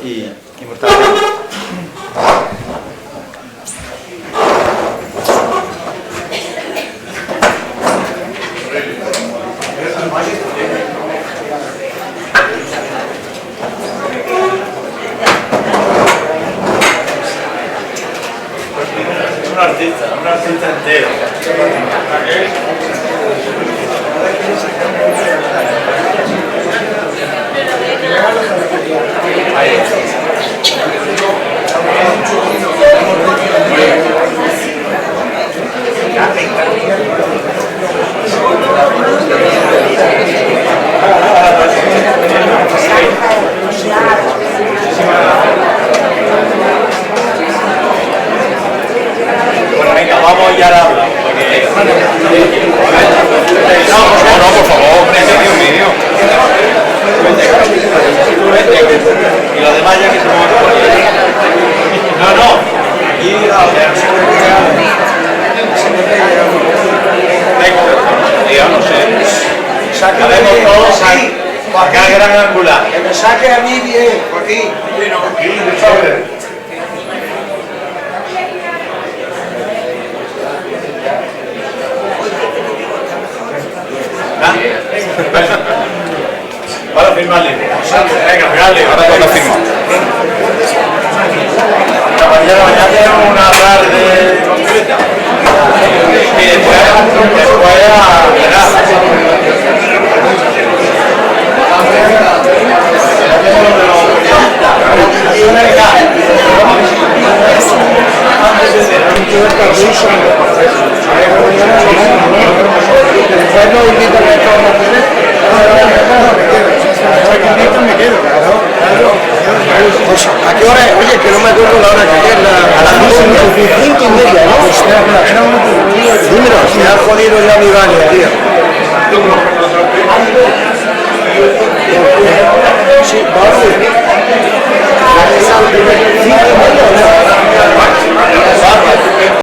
y muchas gracias. Un artista entero. Bueno, venga, vamos ya a hablar. No, por favor, Dios mío. Y los demás ya que se mueven. No. Y yo no sé. Sabemos todos acá gran angular. Que me saque a mí bien, Joaquín. Para firmarle. Venga, firmarle. Ahora toca firmar. Mañana tenemos una tarde completa. Y después a llegar. ¿A qué hora? Oye, que no me acuerdo la hora que es. A las 5:30, ¿no? ha jodido ya mi baño, tío. Sí, vale.